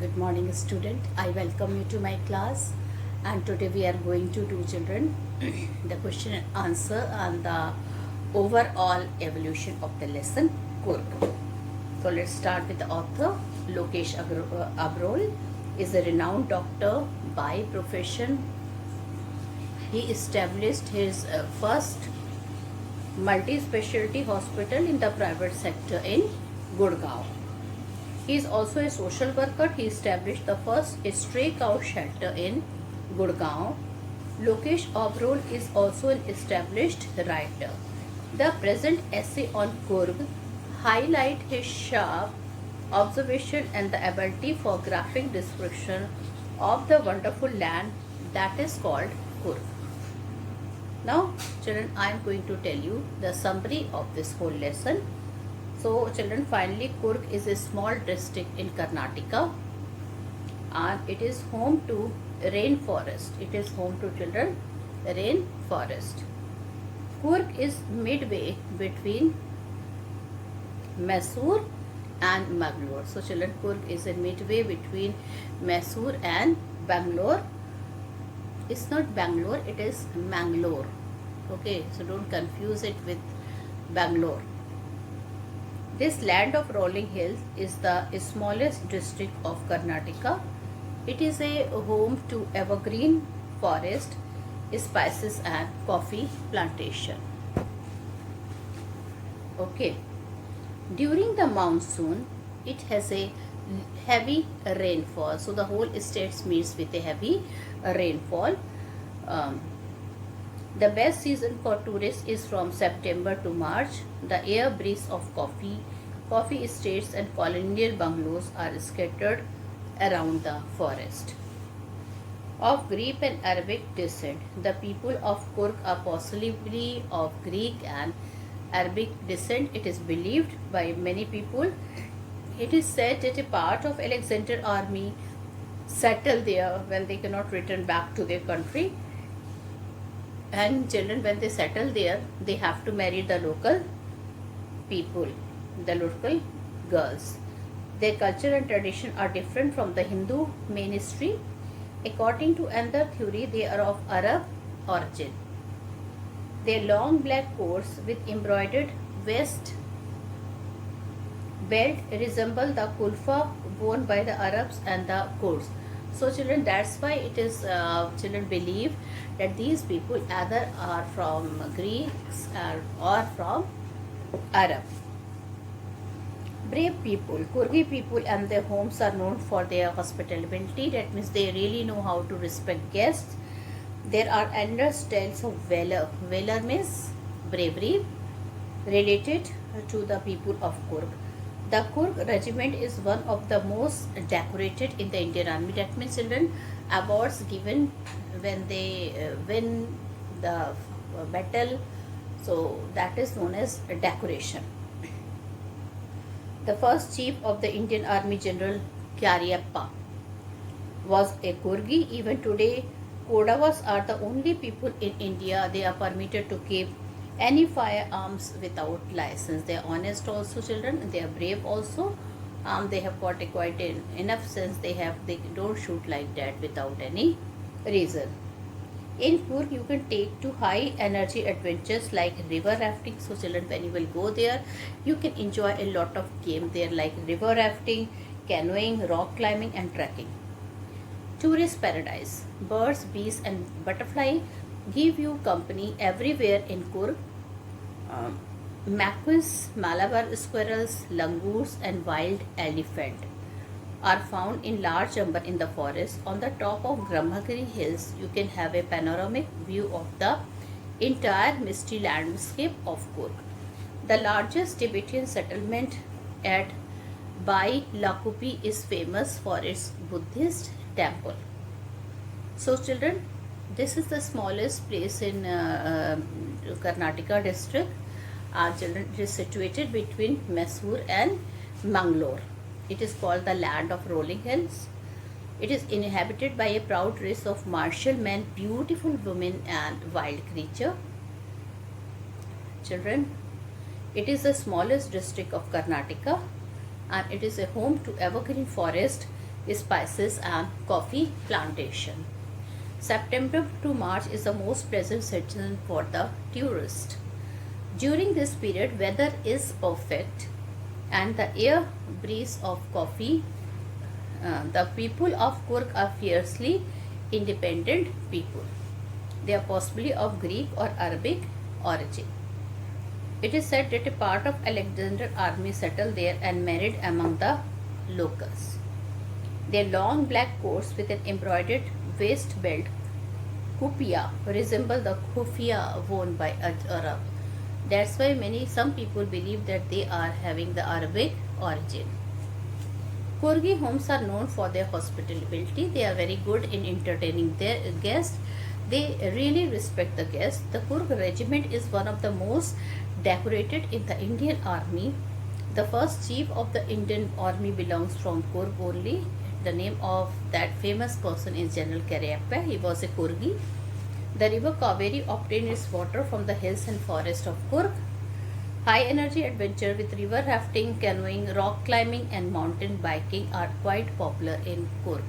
Good morning, student. I welcome you to my class, and today we are going to do, children, the question and answer on the overall evolution of the lesson Kurk. So let's start with the author. Lokesh Abrol is a renowned doctor by profession. He established his first multi-specialty hospital in the private sector in Gurgaon. He is also a social worker. He established the first stray cow shelter in Gurgaon. Lokesh Oberoi is also an established writer. The present essay on Kurg highlight his sharp observation and the ability for graphic description of the wonderful land that is called Kurg. Now, children, I am going to tell you the summary of this whole lesson. So, children, finally, Kurg is a small district in Karnataka, and it is home to rainforest. It is home to, children, rainforest. Kurg is midway between Mysore and Bangalore. So, children, Kurg is a midway between Mysore and Bangalore. It's not Bangalore, it is Mangalore. Okay, so don't confuse it with Bangalore. This land of rolling hills is the smallest district of Karnataka. It is a home to evergreen forest, spices and coffee plantation. Okay. During the monsoon, it has a heavy rainfall. So the whole state meets with a heavy rainfall. The best season for tourists is from September to March. The air breeze of coffee estates and colonial bungalows are scattered around the forest. Of Greek and Arabic descent, the people of Kurg are possibly of Greek and Arabic descent. It is believed by many people. It is said that a part of Alexander army settled there when they cannot return back to their country. And children, when they settle there, they have to marry the local people, the local girls. Their culture and tradition are different from the Hindu mainstream. According to another theory, they are of Arab origin. Their long black coats with embroidered waist belt resemble the kulfa worn by the Arabs and the Kurds. So, children, that's why it is children believe that these people either are from Greeks or from Arab. Brave people, Kurgi people and their homes are known for their hospitality. That means they really know how to respect guests. There are endless tales of valor. Valor means bravery related to the people of Kurg. The Kurg regiment is one of the most decorated in the Indian Army. That means, children, awards given when they win the battle. So that is known as decoration. The first chief of the Indian Army, General Kyariappa, was a Kurgi. Even today, Kodavas are the only people in India. They are permitted to keep any firearms without license. They are honest also, children. They are brave also. They have got quite enough sense. They don't shoot like that without any reason. In Kurg, you can take to high energy adventures like river rafting. So, children, when you will go there, you can enjoy a lot of game there like river rafting, canoeing, rock climbing, and trekking. Tourist paradise. Birds, bees, and butterfly give you company everywhere in Kurg. Macaques, Malabar squirrels, langurs, and wild elephant are found in large number in the forest. On the top of Brahmagiri hills, you can have a panoramic view of the entire misty landscape of Kurg. The largest Tibetan settlement at Bai Lakupi is famous for its Buddhist temple. So, children, this is the smallest place in Karnataka district. Children, it is situated between Mysore and Mangalore. It is called the land of rolling hills. It is inhabited by a proud race of martial men, beautiful women and wild creature. Children, it is the smallest district of Karnataka and it is a home to evergreen forest, spices and coffee plantation. September to March is the most pleasant season for the tourist. During this period, weather is perfect and the air breeze of coffee. The people of Kurk are fiercely independent people. They are possibly of Greek or Arabic origin. It is said that a part of Alexander's army settled there and married among the locals. Their long black coats with an embroidered waist belt, kufiya, resemble the kufiya worn by Arab. That's why some people believe that they are having the Arabic origin. Kurgi homes are known for their hospitality. They are very good in entertaining their guests. They really respect the guests. The Kurg regiment is one of the most decorated in the Indian army. The first chief of the Indian army belongs from Kurg only. The name of that famous person is General Cariappa. He was a Kurgi. The river Kaveri obtained its water from the hills and forest of Kurg. High energy adventure with river rafting, canoeing, rock climbing and mountain biking are quite popular in Kurg.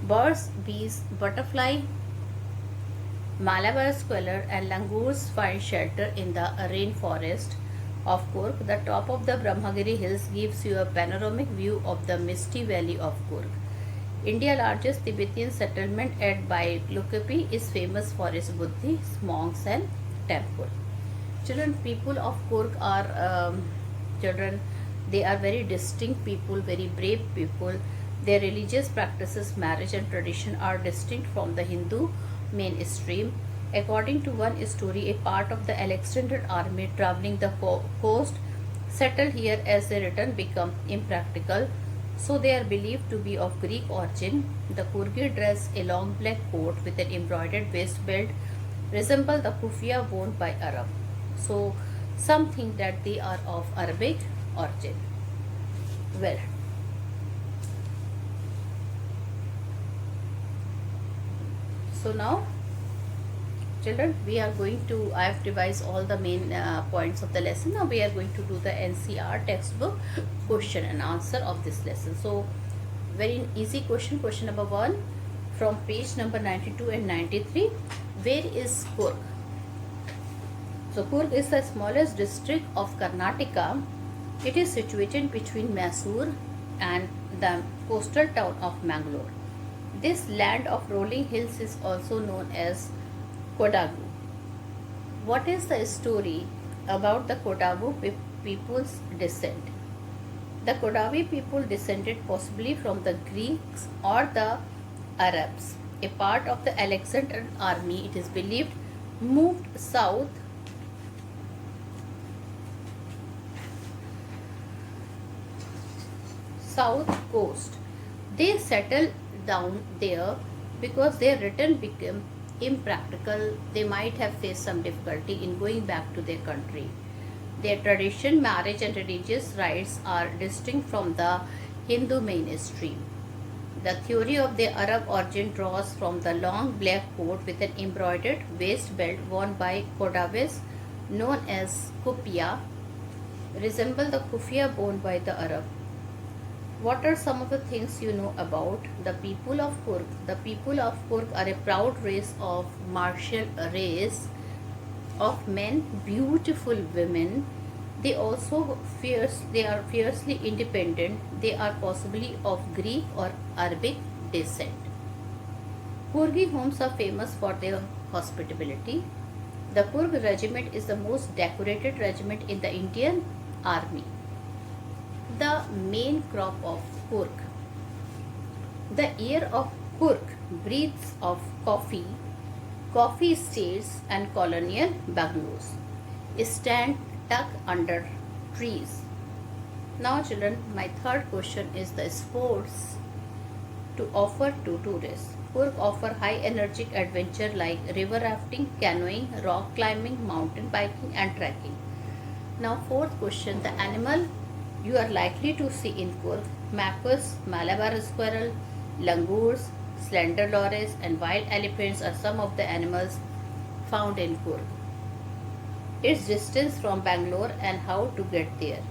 Birds, bees, butterfly, Malabar squirrel and langurs find shelter in the rainforest of Kurg. The top of the Brahmagiri hills gives you a panoramic view of the misty valley of Kurg. India's largest Tibetan settlement at Bailukapi is famous for its Buddhist monks and temple. Children, people of Kurg are children. They are very distinct people, very brave people. Their religious practices, marriage and tradition are distinct from the Hindu mainstream. According to one story, a part of the Alexander army traveling the coast settled here as their return become impractical. So they are believed to be of Greek origin. The Kurgi dress a long black coat with an embroidered waist belt, resemble the kufiya worn by Arab. So some think that they are of Arabic origin. Well, so now children, we are going to, I have revised all the main points of the lesson. Now we are going to do the NCR textbook question and answer of this lesson. So very easy question. Question number 1 from page number 92 and 93. Where is Kurg? So Kurg is the smallest district of Karnataka. It is situated between Mysore and the coastal town of Mangalore. This land of rolling hills is also known as Kodagu. What is the story about the Kodagu people's descent? The Kodavi people descended possibly from the Greeks or the Arabs. A part of the Alexandrian army, it is believed, moved south coast. They settled down there because their return became impractical. They might have faced some difficulty in going back to their country. Their tradition, marriage and religious rites are distinct from the Hindu mainstream. The theory of the Arab origin draws from the long black coat with an embroidered waist belt worn by Kodavis known as kufiya, resemble the kufiya worn by the Arab. What are some of the things you know about the people of Kurg? The people of Kurg are a proud race of martial race of men, beautiful women. They are fiercely independent. They are possibly of Greek or Arabic descent. Kurgi homes are famous for their hospitality. The Kurg regiment is the most decorated regiment in the Indian army. The main crop of Kurg. The air of Kurg breathes of coffee, coffee estates and colonial bungalows. Stand tucked under trees. Now children, my third question is the sports to offer to tourists. Kurg offer high energetic adventure like river rafting, canoeing, rock climbing, mountain biking and trekking. Now fourth question, the animal you are likely to see in Kurg: macaques, Malabar squirrel, langurs, slender loris and wild elephants are some of the animals found in Kurg. Its distance from Bangalore and how to get there.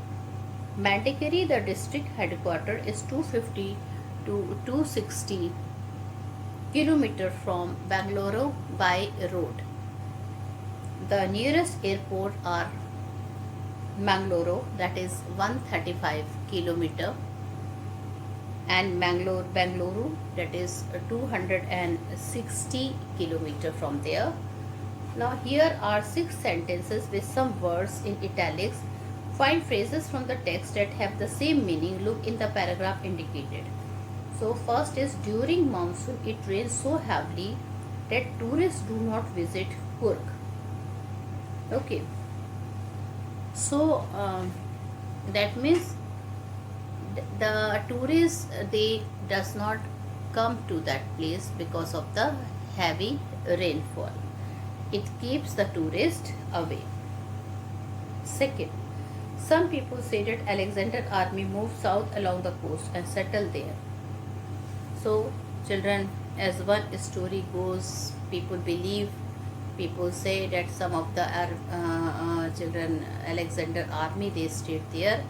Mandikeri, the district headquarters, is 250 to 260 kilometer from Bangalore by road. The nearest airport are Mangalore, that is 135 kilometer, and Bangalore, that is 260 kilometer from there. Now here are 6 sentences with some words in italics. Find phrases from the text that have the same meaning. Look in the paragraph indicated. So first is, during monsoon it rains so heavily that tourists do not visit Kurg. Okay. So that means the tourists, they does not come to that place because of the heavy rainfall. It keeps the tourist away. Second, some people say that Alexander army moved south along the coast and settled there. So children, as one story goes, people say that some of the children Alexander army, they stayed there.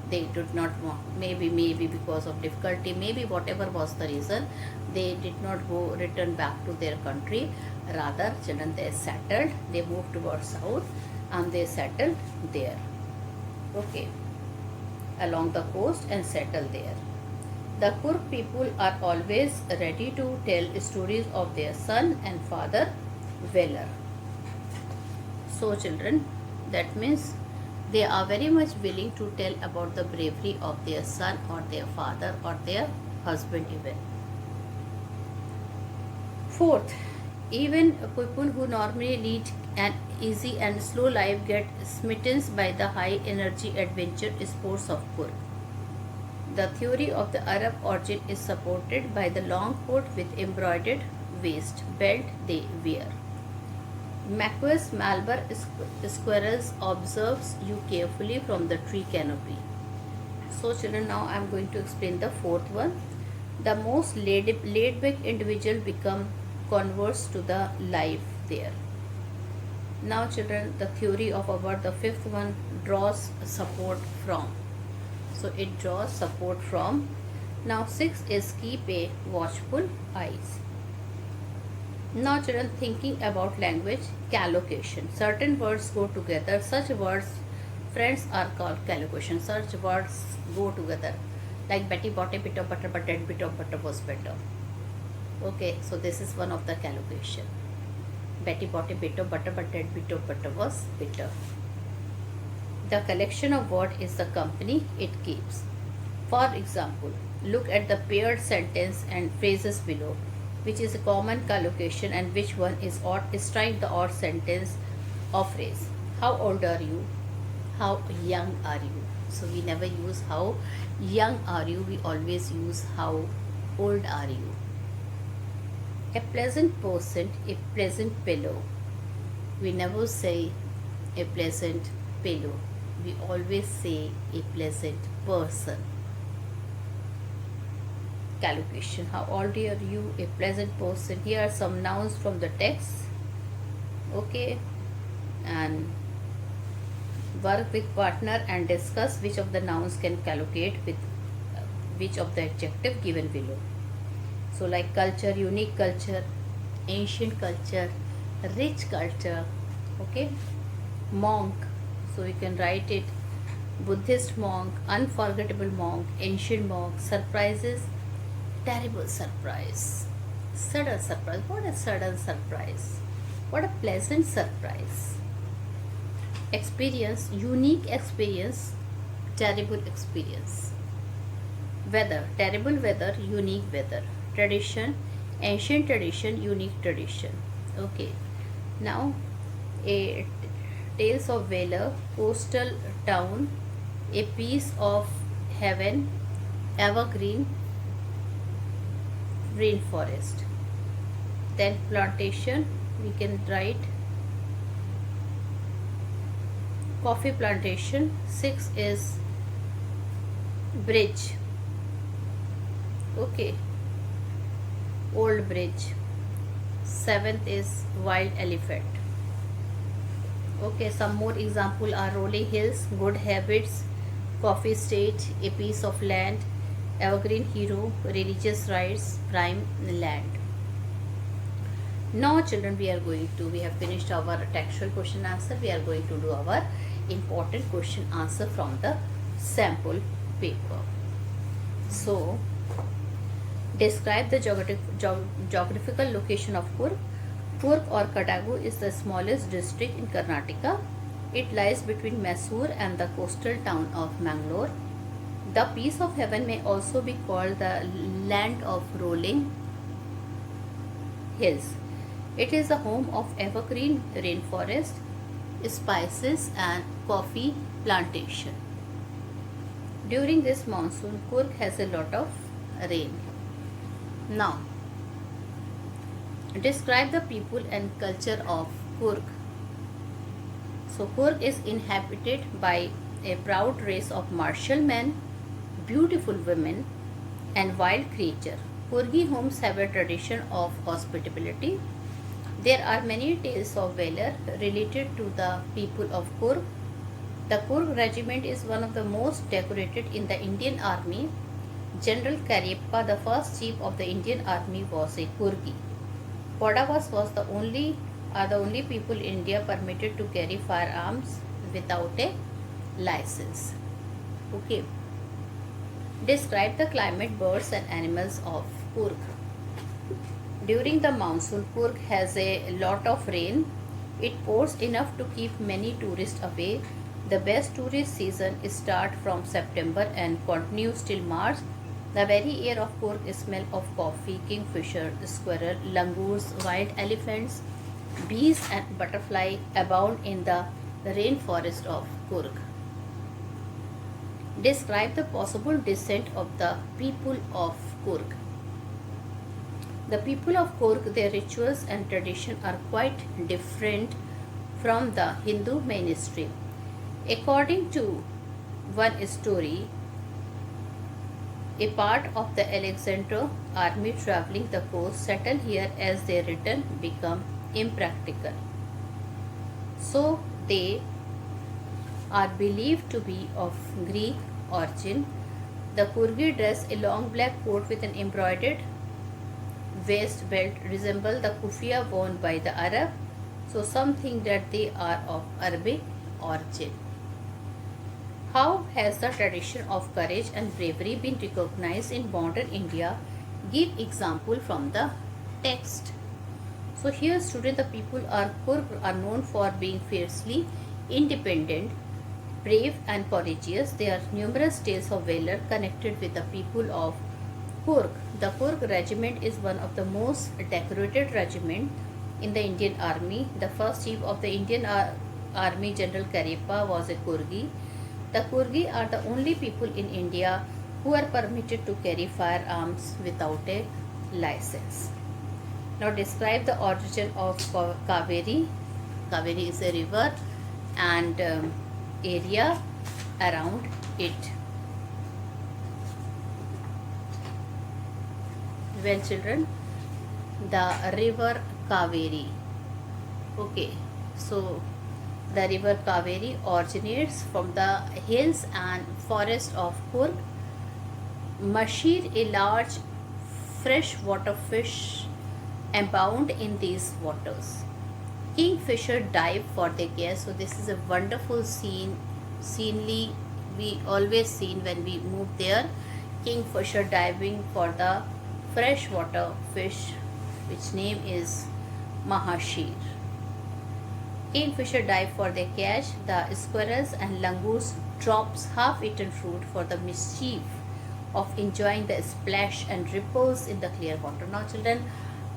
They did not want, maybe because of difficulty, maybe whatever was the reason, they did not return back to their country. Rather, children, they settled, they moved towards south and they settled there. Okay, along the coast and settled there. The Kurk people are always ready to tell stories of their son and father valor. So children, that means they are very much willing to tell about the bravery of their son or their father or their husband even. Fourth, even people who normally lead an easy and slow life get smitten by the high energy adventure sports of Kurk. The theory of the Arab origin is supported by the long coat with embroidered waist belt they wear. Marquess Malbar Squirrels observes you carefully from the tree canopy. So children, now I am going to explain the fourth one. The most laid-back individual become converts to the life there. Now children, the theory of about the fifth one draws support from. So it draws support from. Now 6 is keep a watchful eyes. Now children, thinking about language, collocation. Certain words go together. Such words, friends, are called collocation. Such words go together. Like Betty bought a bit of butter, but that bit of butter was better. Okay, so this is one of the collocation. Betty bought a bit of butter, but that bit of butter was bitter. The collection of word is the company it keeps. For example, look at the paired sentence and phrases below. Which is a common collocation and which one is odd? Strike the odd sentence or phrase. How old are you? How young are you? So we never use how young are you, we always use how old are you. A pleasant person, a pleasant pillow. We never say a pleasant pillow, we always say a pleasant person. Collocation. How old are you? A pleasant person. Here are some nouns from the text. Okay, and work with partner and discuss which of the nouns can collocate with which of the adjective given below. So like culture, unique culture, ancient culture, rich culture. Okay, monk. So we can write it Buddhist monk, unforgettable monk, ancient monk, surprises, terrible surprise, sudden surprise. What a sudden surprise! What a pleasant surprise! Experience, unique experience, terrible experience. Weather, terrible weather, unique weather. Tradition, ancient tradition, unique tradition. Okay, now a tales of valor, coastal town, a piece of heaven, evergreen, rainforest. Then plantation, we can write coffee plantation. 6 is bridge. Okay, old bridge. 7th is wild elephant. Okay, some more example are rolling hills, good habits, coffee state, a piece of land, evergreen hero, religious rites, prime land. Now children, we have finished our textual question answer. We are going to do our important question answer from the sample paper. So describe the geographical location of Coorg. Coorg or Kodagu is the smallest district in Karnataka. It lies between Mysore and the coastal town of Mangalore. The piece of heaven may also be called the land of rolling hills. It is the home of evergreen rainforest, spices and coffee plantation. During this monsoon, Coorg has a lot of rain. Now, describe the people and culture of Coorg. So, Coorg is inhabited by a proud race of martial men, beautiful women, and wild creatures. Coorgi homes have a tradition of hospitality. There are many tales of valor related to the people of Coorg. The Coorg regiment is one of the most decorated in the Indian Army. General Cariappa, the first chief of the Indian Army, was a Coorgi. Kodavas are the only people in India permitted to carry firearms without a license. Okay. Describe the climate, birds and animals of Coorg. During the monsoon, Coorg has a lot of rain. It pours enough to keep many tourists away. The best tourist season starts from September and continues till March. The very air of Coorg smells of coffee, kingfisher, squirrel, langurs, wild elephants, bees and butterflies abound in the rainforest of Coorg. Describe the possible descent of the people of Coorg. The people of Coorg, their rituals and tradition are quite different from the Hindu mainstream. According to one story, a part of the Alexander army traveling the coast settled here as their return become impractical. So they are believed to be of Greek origin. The Coorgi dress a long black coat with an embroidered waist belt resemble the kufiya worn by the Arab. So some think that they are of Arabic origin. How has the tradition of courage and bravery been recognized in modern India? Give example from the text. So here student, the people of Coorg are known for being fiercely independent, brave and courageous. There are numerous tales of valor connected with the people of Coorg. The Coorg regiment is one of the most decorated regiments in the Indian Army. The first chief of the Indian Army, General Cariappa, was a Coorgi. The Coorgi are the only people in India who are permitted to carry firearms without a license. Now describe the origin of Kaveri. Kaveri is a river and area around it. Well children, the river Kaveri. Okay, so the river Kaveri originates from the hills and forest of Coorg. Mashir, a large freshwater fish, abound in these waters. Kingfisher dive for their catch. So this is a wonderful scenery we always seen when we move there. Kingfisher diving for the freshwater fish, which name is Mahashir. Kingfisher dive for their catch. The squirrels and langurs drops half-eaten fruit for the mischief of enjoying the splash and ripples in the clear water. Now children,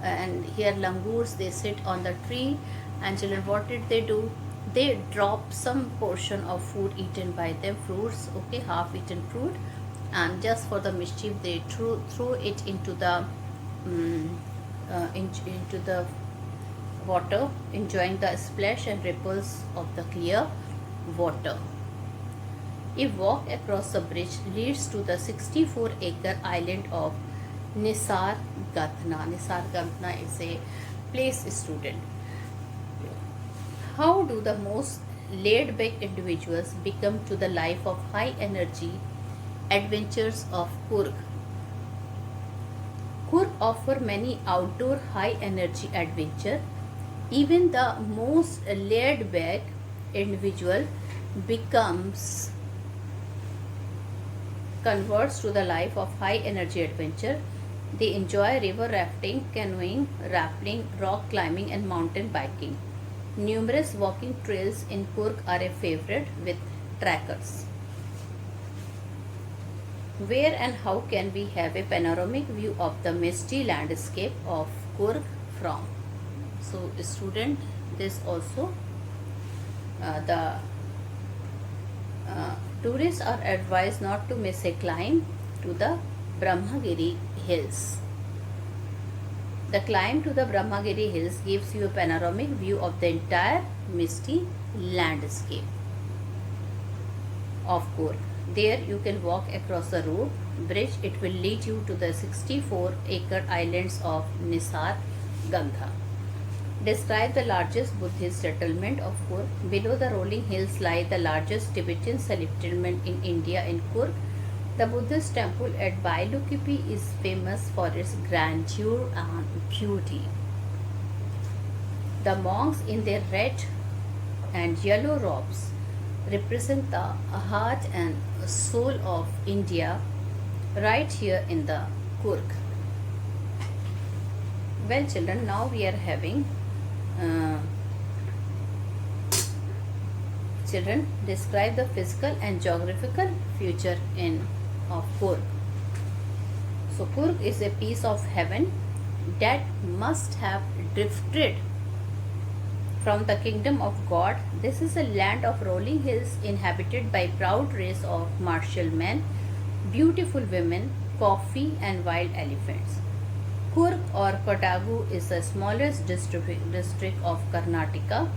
and here langurs, they sit on the tree, and children, what did they do? They drop some portion of food eaten by them, fruits, okay, half-eaten fruit, and just for the mischief they threw it into the into the water, enjoying the splash and ripples of the clear water. A walk across the bridge leads to the 64-acre island of Nisar Gathna. Nisar Gathna is a place, student. How do the most laid-back individuals become to the life of high energy adventures of Coorg? offer many outdoor high energy adventure. Even the most laid back individual becomes converts to the life of high energy adventure. They enjoy river rafting, canoeing, rappelling, rock climbing, and mountain biking. Numerous walking trails in Kurg are a favorite with trackers. Where and how can we have a panoramic view of the misty landscape of Kurg from? So, student, this also the tourists are advised not to miss a climb to the Brahmagiri hills. The climb to the Brahmagiri hills gives you a panoramic view of the entire misty landscape of Kurg. There you can walk across the road bridge. It will lead you to the 64-acre islands of Nisar Gandha. Describe the largest Buddhist settlement of Kurg. Below the rolling hills lie the largest Tibetan settlement in India in Kurg. The Buddhist temple at Bailukipi is famous for its grandeur and beauty. The monks in their red and yellow robes represent the heart and soul of India right here in the Kurg. Well children, now we are having children describe the physical and geographical feature of Kurg. So Kurg is a piece of heaven that must have drifted from the kingdom of God. This is a land of rolling hills inhabited by proud race of martial men, beautiful women, coffee and wild elephants. Kurg or Kodagu is the smallest district of Karnataka.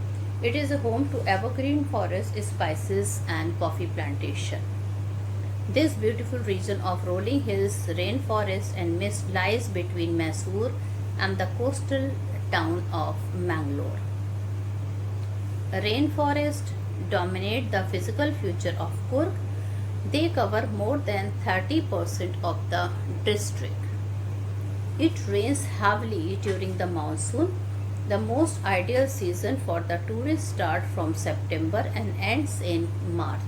It is a home to evergreen forest, spices and coffee plantation. This beautiful region of rolling hills, rainforest and mist lies between Mysore and the coastal town of Mangalore. Rainforests dominate the physical feature of Kurg. They cover more than 30% of the district. It rains heavily during the monsoon. The most ideal season for the tourists starts from September and ends in March.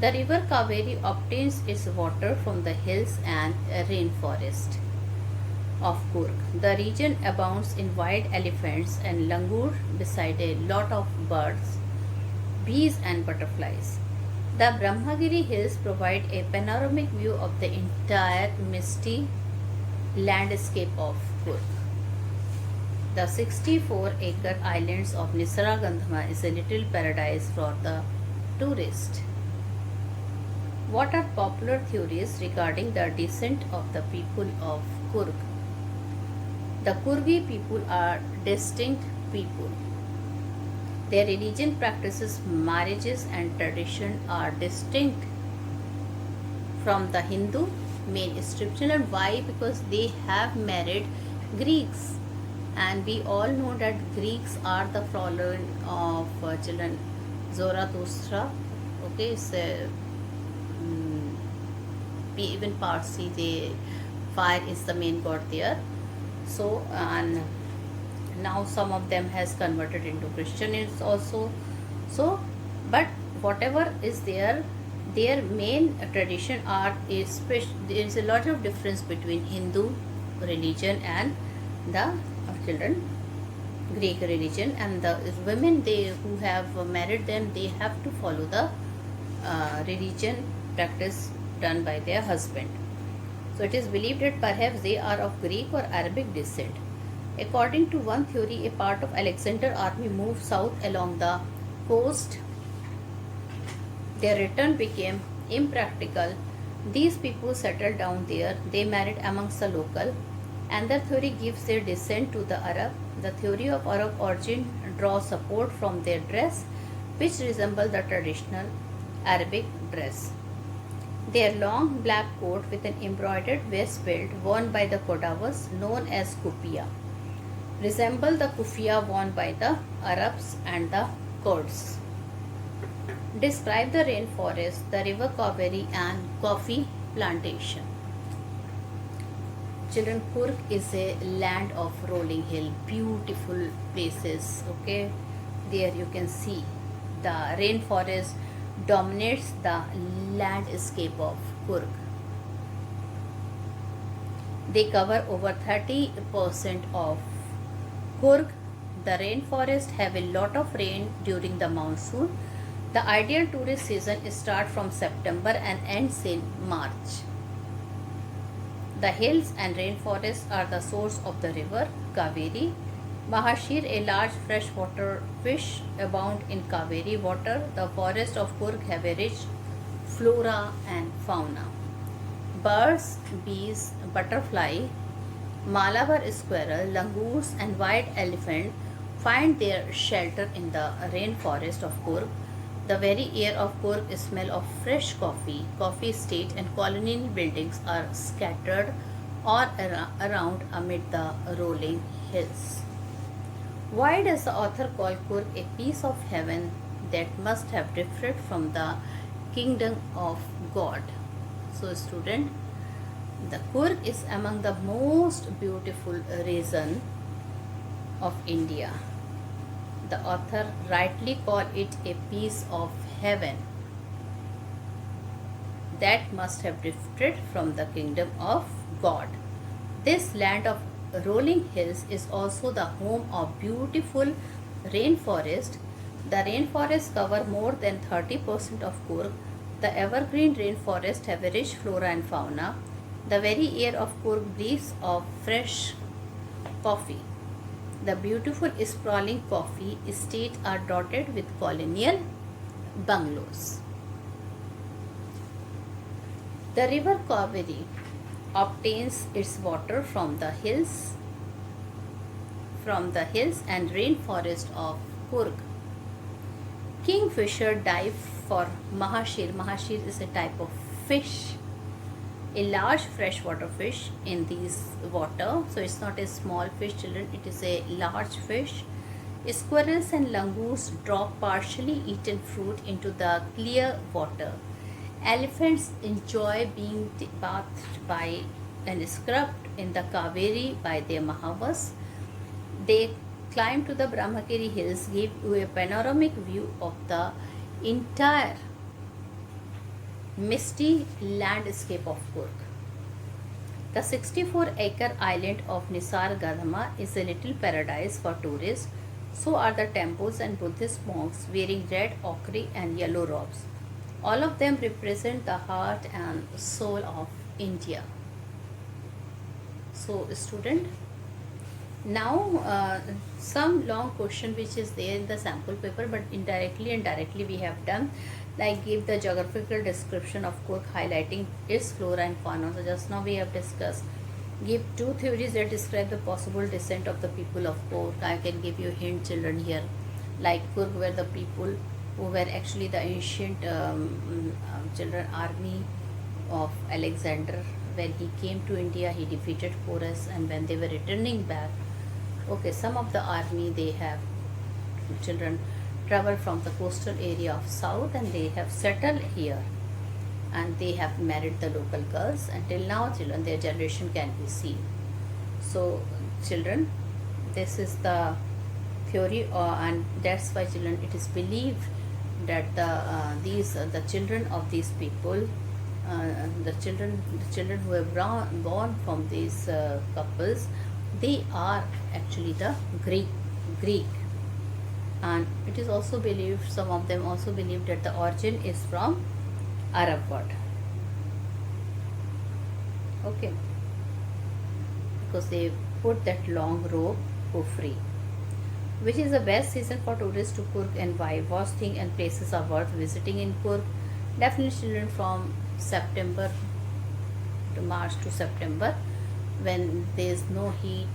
The river Kaveri obtains its water from the hills and rainforest of Kurg. The region abounds in wild elephants and langur beside a lot of birds, bees and butterflies. The Brahmagiri hills provide a panoramic view of the entire misty landscape of Kurg. The 64-acre islands of Nisaragandha is a little paradise for the tourist. What are popular theories regarding the descent of the people of Kurg? The Kurgi people are distinct people. Their religion, practices, marriages and tradition are distinct from the Hindu mainstream. And why? Because they have married Greeks, and we all know that Greeks are the following of children Zarathustra. Okay, so even Parsi, the fire is the main god there. So and now some of them has converted into Christians also. So, but whatever is there, their main tradition are is there is a lot of difference between Hindu religion and the children Greek religion, and the women they who have married them, they have to follow the religion practice done by their husband. So it is believed that perhaps they are of Greek or Arabic descent. According to one theory, a part of Alexander's army moved south along the coast. Their return became impractical. These people settled down there. They married amongst the local. Another theory gives their descent to the Arab. The theory of Arab origin draws support from their dress, which resembles the traditional Arabic dress. Their long black coat with an embroidered waist belt worn by the Kodavas, known as kufiya, resemble the kufiya worn by the Arabs and the Kurds. Describe the rainforest, the river Kaveri and coffee plantation. children, Kurg is a land of rolling hill, beautiful places. Okay, there you can see the rainforest dominates the landscape of Kurg. They cover over 30% of Kurg. The rainforest have a lot of rain during the monsoon. The ideal tourist season starts from September and ends in March. The hills and rainforests are the source of the river Kaveri. Mahashir, a large freshwater fish, abound in Kaveri water. The forests of Kurg have a rich flora and fauna. Birds, bees, butterfly, Malabar squirrel, langurs, and white elephant find their shelter in the rainforest of Kurg. The very air of Kurg smell of fresh coffee. Coffee estate and colonial buildings are scattered all around amid the rolling hills. Why does the author call Kurg a piece of heaven that must have differed from the kingdom of God? So, student, the Kurg is among the most beautiful region of India. The author rightly called it a piece of heaven that must have drifted from the kingdom of God. This land of rolling hills is also the home of beautiful rainforest. The rainforests cover more than 30% of Kurg. The evergreen rainforest have a rich flora and fauna. The very air of Kurg breathes of fresh coffee. The beautiful sprawling coffee estates are dotted with colonial bungalows. The river Kaveri obtains its water from the hills and rainforest of Kurg. Kingfisher dive for Mahashir. Mahashir is a type of fish, a large freshwater fish in these water. So it's not a small fish, children, it is a large fish. Squirrels and langurs drop partially eaten fruit into the clear water. Elephants enjoy being bathed by and scrubbed in the Kaveri by their Mahavas. They climb to the Brahmagiri hills, give you a panoramic view of the entire misty landscape of Kurg. The 64-acre island of Nisar Gadhama is a little paradise for tourists. So are the temples and Buddhist monks wearing red, ochre and yellow robes. All of them represent the heart and soul of India. So, student, now some long question which is there in the sample paper, but indirectly and directly we have done, like give the geographical description of Kurg highlighting its flora and fauna. So just now we have discussed. Give two theories that describe the possible descent of the people of Kurg. I can give you hint, children, here. Like Kurg were the people who were actually the ancient children army of Alexander. When he came to India, he defeated Porus, and when they were returning back, okay, some of the army, they have children traveled from the coastal area of south and they have settled here, and they have married the local girls. Until now, children, their generation can be seen. So, children, this is the theory, and that's why, children, it is believed that the children of these people, the children who have born from these couples, they are actually the Greek, and it is also believed, some of them also believe that the origin is from Arab word. Okay, because they put that long robe kufri. Which is the best season for tourists to Kurg and why? What things and places are worth visiting in Kurg? Definitely, children, from September to March to September, when there is no heat,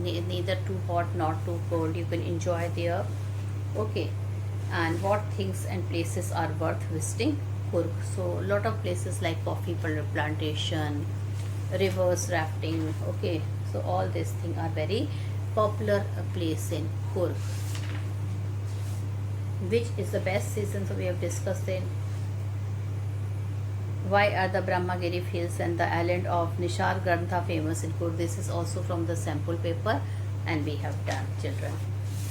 neither too hot nor too cold, you can enjoy there. Okay, and what things and places are worth visiting Kurg? So, lot of places like coffee plantation, rivers rafting. Okay, so all these things are very popular place in Kurg. Which is the best season? So we have discussed in Why are the Brahmagiri Hills and the island of Nishar Grantha famous in Kurd? This is also from the sample paper and we have done, children.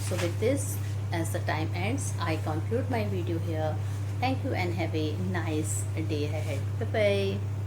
So with this, as the time ends, I conclude my video here. Thank you and have a nice day ahead. Bye bye.